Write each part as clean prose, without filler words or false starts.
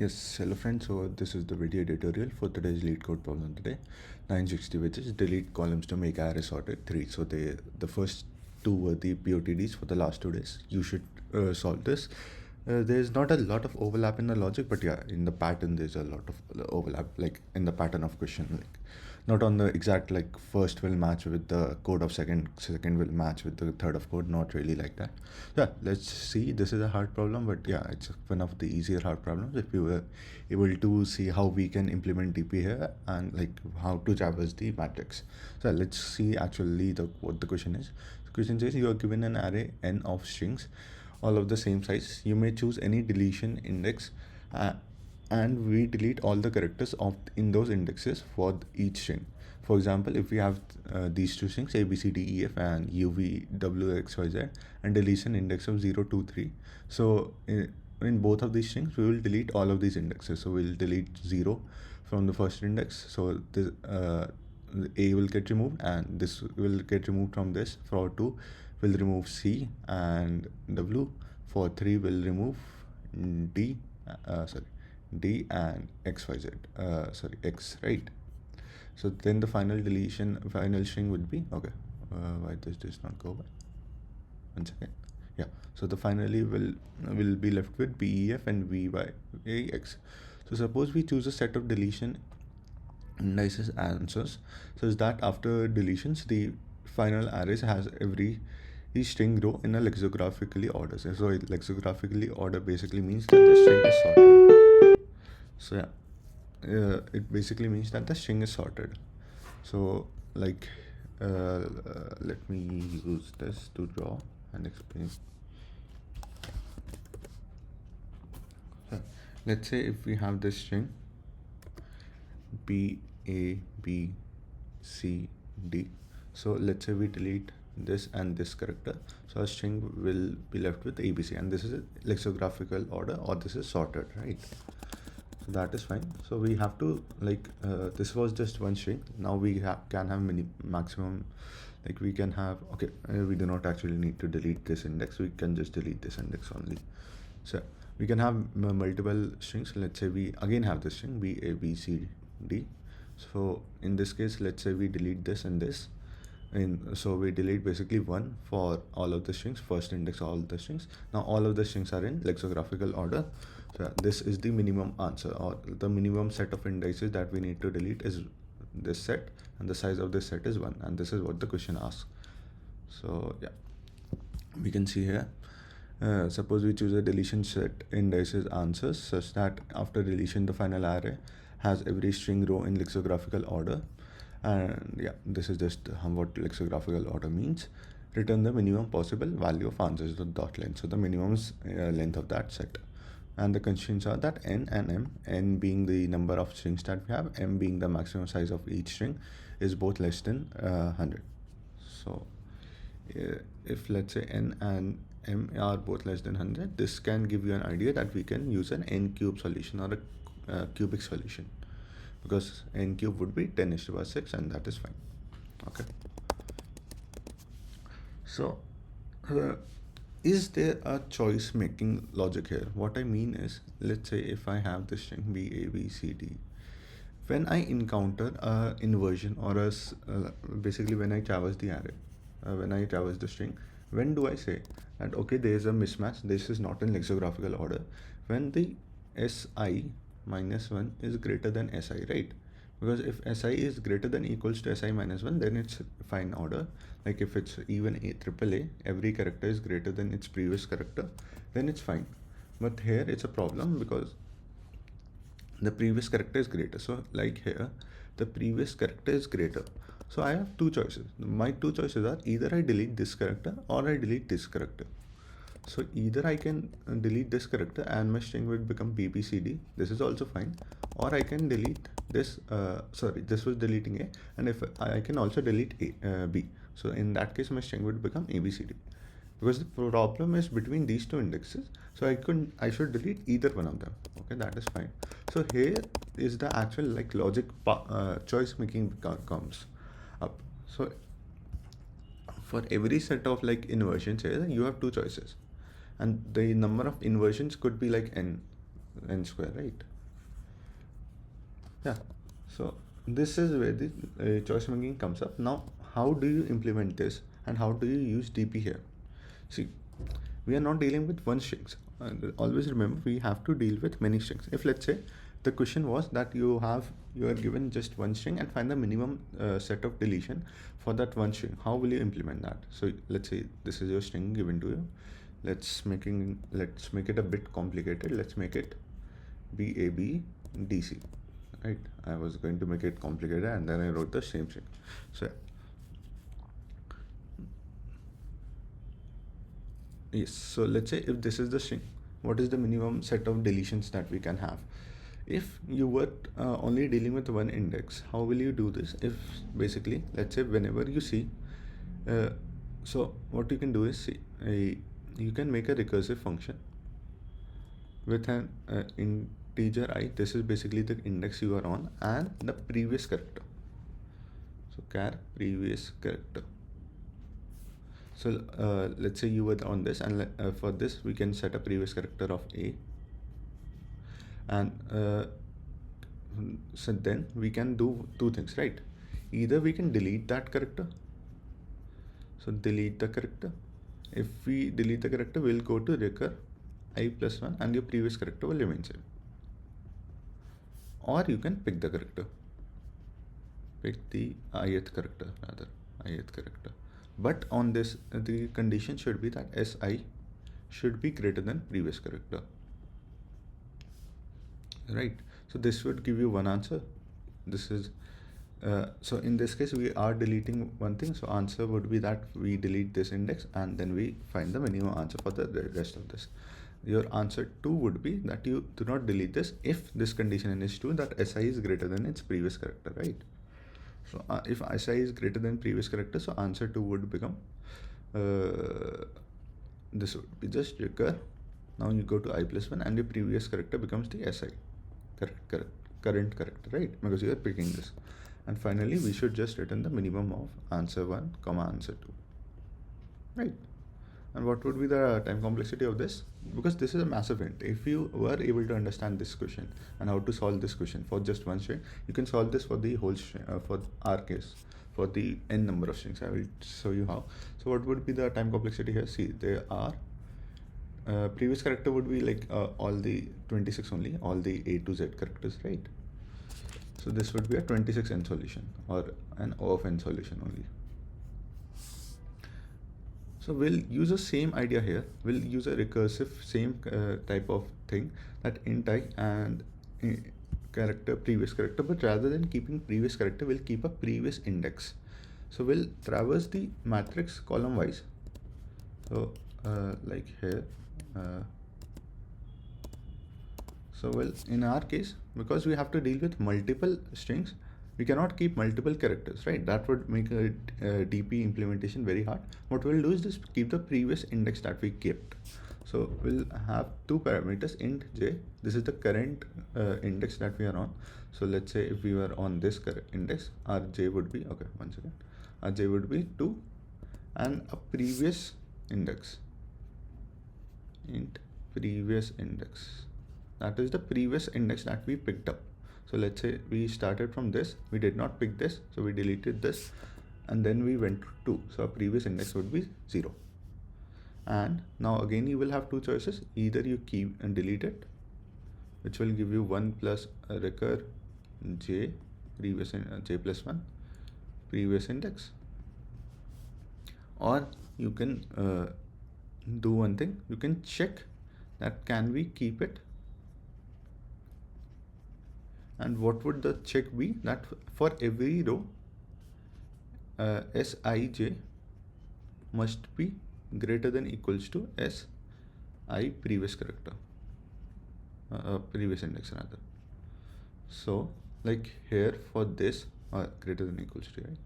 Yes, hello friends. So this is the video editorial for today's Leetcode problem today, 960, which is delete columns to make array sorted 3. So the first two were the POTDs for the last 2 days. You should solve this. There's not a lot of overlap in the logic, but yeah, in the pattern there's a lot of overlap, like in the pattern of question, like not on the exact like first will match with the code of second will match with the third of code, not really like that. Yeah, let's see. This is a hard problem, but yeah, it's one of the easier hard problems if you were able to see how we can implement DP here and like how to traverse the matrix. So let's see actually what the question is. The question says you are given an array n of strings, all of the same size. You may choose any deletion index, uh, and we delete all the characters of in those indexes for each string. For example, if we have these two strings a b c d e f and u v w x y z and deletion index of 0 2 3, so in both of these strings we will delete all of these indexes. So we'll delete 0 from the first index, so this a will get removed and this will get removed from this. For 2 will remove c, and w. For 3 will remove d, sorry, d and xyz, x, right? So then the final string would be, okay, why this does not go by, 1 second. Yeah, so the finally will be left with bef and vyx. So suppose we choose a set of deletion indices answers such that after deletions the final arrays has every string row in a lexicographically order. So lexicographically order basically means that the string is sorted. So yeah, it basically means that the string is sorted. So like let me use this to draw and explain. So, let's say if we have this string b a b c d, so let's say we delete this and this character, so our string will be left with abc, and this is a lexicographical order, or this is sorted, right? So that is fine. So we have to like this was just one string. Now we can have maximum, like we can have, okay, we do not actually need to delete this index, we can just delete this index only. So we can have multiple strings. Let's say we again have this string b a b c d. So in this case, let's say we delete this and this, and so we delete basically 1 for all of the strings, first index all the strings. Now all of the strings are in lexicographical order. So this is the minimum answer, or the minimum set of indices that we need to delete is this set, and the size of this set is 1, and this is what the question asks. So yeah, we can see here, suppose we choose a deletion set indices answers such that after deletion the final array has every string row in lexicographical order. And yeah, this is just what lexicographical order means. Return the minimum possible value of answers, the dot length, so the minimum length of that set. And the constraints are that n and m, n being the number of strings that we have, m being the maximum size of each string, is both less than 100. So if let's say n and m are both less than 100, this can give you an idea that we can use an n cube solution or a cubic solution, because n cube would be 10 to the power 6, and that is fine. Okay, so is there a choice making logic here? What I mean is, let's say if I have this string b a b c d, when I encounter a inversion or basically when I traverse the array, when I traverse the string, when do I say that okay, there is a mismatch, this is not in lexicographical order? When the si minus 1 is greater than si, right? Because if si is greater than equals to si minus 1, then it's fine order. Like if it's even a triple a, every character is greater than its previous character, then it's fine. But here it's a problem because the previous character is greater. So like here, the previous character is greater. So I have two choices. My two choices are either I delete this character or I delete this character. So either I can delete this character and my string will become bbcd, this is also fine, or I can delete this, this was deleting a, and if I can also delete b, so in that case my string would become abcd. Because the problem is between these two indexes, so I should delete either one of them. Okay, that is fine. So here is the actual like logic choice making comes up. So for every set of like inversions here, you have two choices, and the number of inversions could be like n. n square, right? Yeah. So this is where the choice making comes up. Now, how do you implement this and how do you use DP here? See, we are not dealing with one strings. Always remember, we have to deal with many strings. If let's say the question was that you are given just one string and find the minimum set of deletion for that one string, how will you implement that? So let's say this is your string given to you. Let's make it a bit complicated. Let's make it BABDC. Right, I was going to make it complicated and then I wrote the same thing. So yes, so let's say if this is the string, what is the minimum set of deletions that we can have? If you were only dealing with one index, how will you do this? If basically, let's say whenever you see, so what you can do is see, you can make a recursive function with an integer I. This is basically the index you are on and the previous character. So char previous character. So let's say you were on this, and for this we can set a previous character of A, and so then we can do two things, right? Either we can delete that character. So delete the character. If we delete the character, we'll go to recur I+1 and your previous character will remain same. Or you can pick the character. Pick the ith character. But on this, the condition should be that SI should be greater than previous character. Right. So this would give you one answer. This is so in this case we are deleting one thing. So answer would be that we delete this index and then we find the minimum answer for the rest of this. Your answer 2 would be that you do not delete this if this condition is true, that SI is greater than its previous character, right? So if SI is greater than previous character, so answer 2 would become this would be just recur. Now you go to I+1 and your previous character becomes the SI current character, right? Because you are picking this. And finally we should just return the minimum of answer 1 comma answer 2, right? And what would be the time complexity of this? Because this is a massive int. If you were able to understand this question and how to solve this question for just one string, you can solve this for the whole string, for our case, for the n number of strings. I will show you how. So what would be the time complexity here? See, there are previous character would be like all the 26 only, all the A to Z characters, right? So this would be a 26n solution or an O of n solution only. So we'll use the same idea here. We'll use a recursive same type of thing, that int I and character previous character, but rather than keeping previous character, we'll keep a previous index. So we'll traverse the matrix column wise. So like here. So well, in our case, because we have to deal with multiple strings, we cannot keep multiple characters, right? That would make a DP implementation very hard. What we'll do is just keep the previous index that we kept. So we'll have two parameters, int j. This is the current index that we are on. So let's say if we were on this index, our j would be, okay, one second. Our j would be 2 and a previous index, int previous index. That is the previous index that we picked up. So let's say we started from this, we did not pick this, so we deleted this, and then we went to 2. So our previous index would be 0. And now again you will have two choices. Either you keep and delete it, which will give you 1 plus a recur j previous j+1 previous index, or you can do one thing. You can check that can we keep it. And what would the check be? That for every row, Sij must be greater than equals to Si previous character, previous index rather. So like here for this, greater than equals to, right?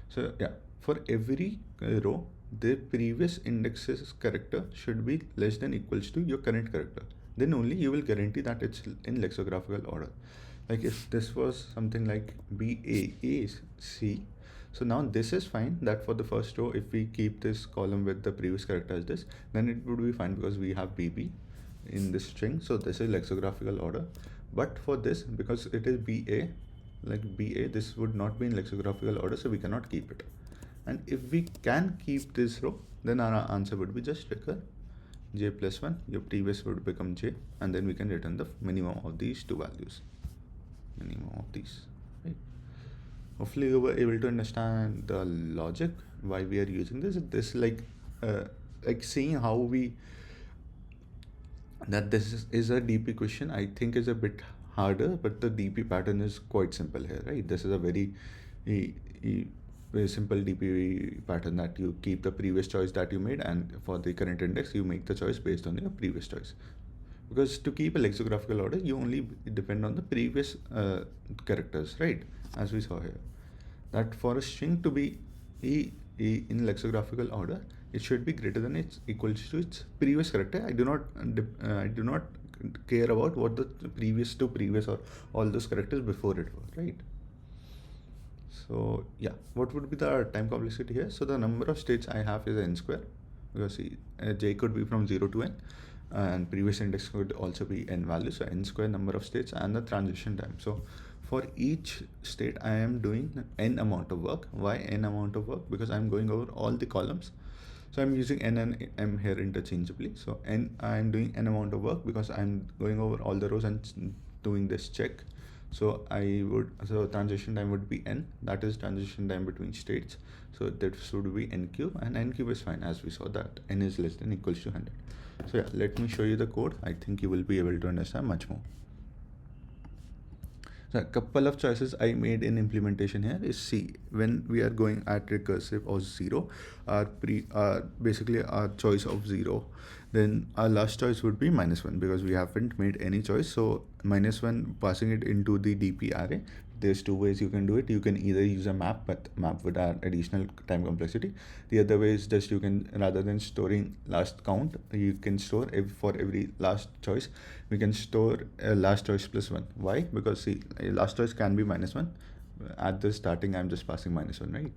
So yeah, for every row, the previous index's character should be less than equals to your current character. Then only you will guarantee that it's in lexicographical order. Like if this was something like BAAC, so now this is fine, that for the first row, if we keep this column with the previous character as this, then it would be fine because we have BB. in this string. So this is lexicographical order, but for this, because it is BA, like BA, this would not be in lexicographical order, so we cannot keep it. And if we can keep this row, then our answer would be just recur j plus 1, your previous would become j, and then we can return the minimum of these two values, minimum of these, right? Hopefully you were able to understand the logic why we are using this like seeing how we, that this is a DP question, I think is a bit harder, but the DP pattern is quite simple here, right? This is a very very simple DP pattern, that you keep the previous choice that you made, and for the current index you make the choice based on your previous choice. Because to keep a lexicographical order, you only depend on the previous characters, right? As we saw here, that for a string to be in lexicographical order, it should be greater than its equals to its previous character. I do not care about what the previous to previous or all those characters before it were, right? So yeah, what would be the time complexity here? So the number of states I have is n square, because j could be from 0 to n, and previous index could also be n value, so n square number of states, and the transition time. So for each state I am doing n amount of work. Why n amount of work? Because I'm going over all the columns, so I'm using n and m here interchangeably. So I'm doing n amount of work because I'm going over all the rows and doing this check. So transition time would be n, that is transition time between states. So that should be n cube, and n cube is fine, as we saw that n is less than equals to 100. So yeah, let me show you the code. I think you will be able to understand much more. So a couple of choices I made in implementation here is, see, when we are going at recursive of 0, basically our choice of 0, then our last choice would be -1, because we haven't made any choice. So -1, passing it into the DP array, there's two ways you can do it. You can either use a map, but map would add additional time complexity. The other way is just you can, rather than storing last count, you can store for every last choice, we can store a last choice plus 1. Why? Because see, a last choice can be -1. At the starting, I'm just passing -1, right?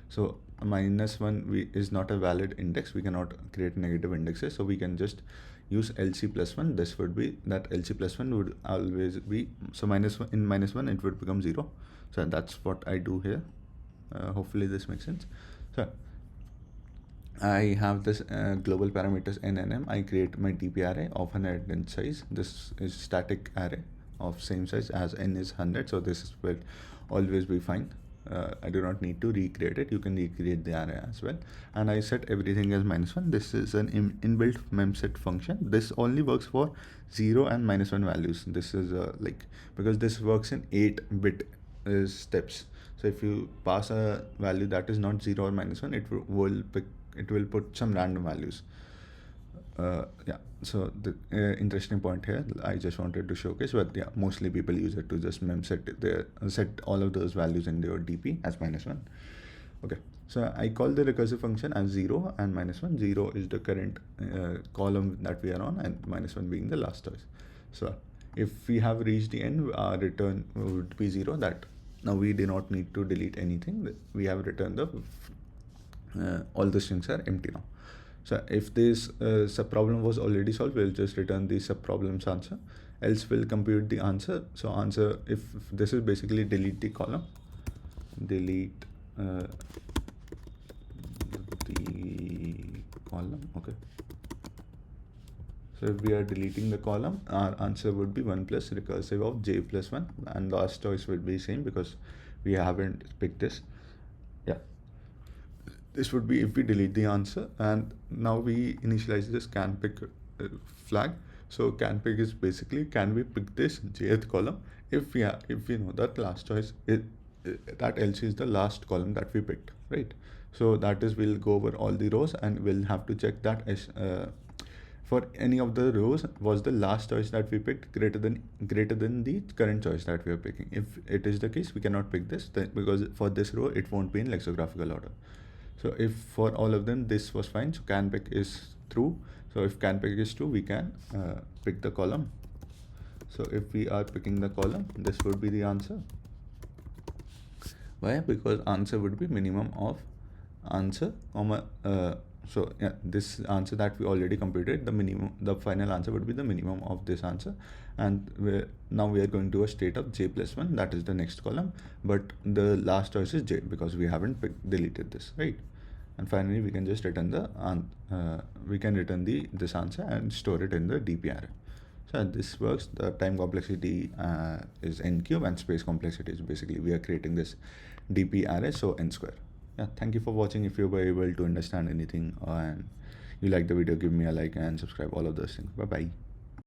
So -1 is not a valid index. We cannot create negative indexes, so we can just use LC plus 1. This would be that LC plus 1 would always be, so -1 in -1 it would become 0. So that's what I do here. Hopefully this makes sense. So I have this global parameters n and m. I create my DP array of 100 in size. This is static array of same size as n is 100, so this will always be fine. I do not need to recreate it. You can recreate the array as well. And I set everything as -1. This is an inbuilt memset function. This only works for 0 and -1 values. This is because this works in 8-bit steps. So if you pass a value that is not 0 or -1, it will put some random values. Yeah, so the interesting point here I just wanted to showcase, but yeah, mostly people use it to just set all of those values in their DP as -1. Okay, so I call the recursive function as 0 and -1. 0 is the current column that we are on, and -1 being the last choice. So if we have reached the end, our return would be 0. That now we do not need to delete anything. We have returned all the strings are empty now. So if this subproblem was already solved, we'll just return the subproblem's answer. Else we'll compute the answer. So answer, if this is basically delete the column, delete the column. Okay. So if we are deleting the column, our answer would be 1 plus recursive of j plus 1, and last choice would be same because we haven't picked this. Yeah. This would be if we delete the answer, and now we initialize this can pick flag. So can pick is basically, can we pick this jth column if we know that last choice is that else is the last column that we picked, right? So that is, we'll go over all the rows and we'll have to check that for any of the rows was the last choice that we picked greater than the current choice that we are picking. If it is the case, we cannot pick this because for this row it won't be in lexicographical order. So if for all of them this was fine, so can pick is true. So if can pick is true, we can pick the column. So if we are picking the column, this would be the answer. Why? Because answer would be minimum of answer, So yeah, this answer that we already computed, the final answer would be the minimum of this answer. And now we are going to a state of j plus 1, that is the next column, but the last choice is j because we haven't deleted this, right? And finally we can just return this answer and store it in the dp array. So this works. The time complexity is n cube, and space complexity is basically we are creating this dp array, so n square. Yeah, thank you for watching. If you were able to understand anything and you like the video, give me a like and subscribe, all of those things. Bye bye.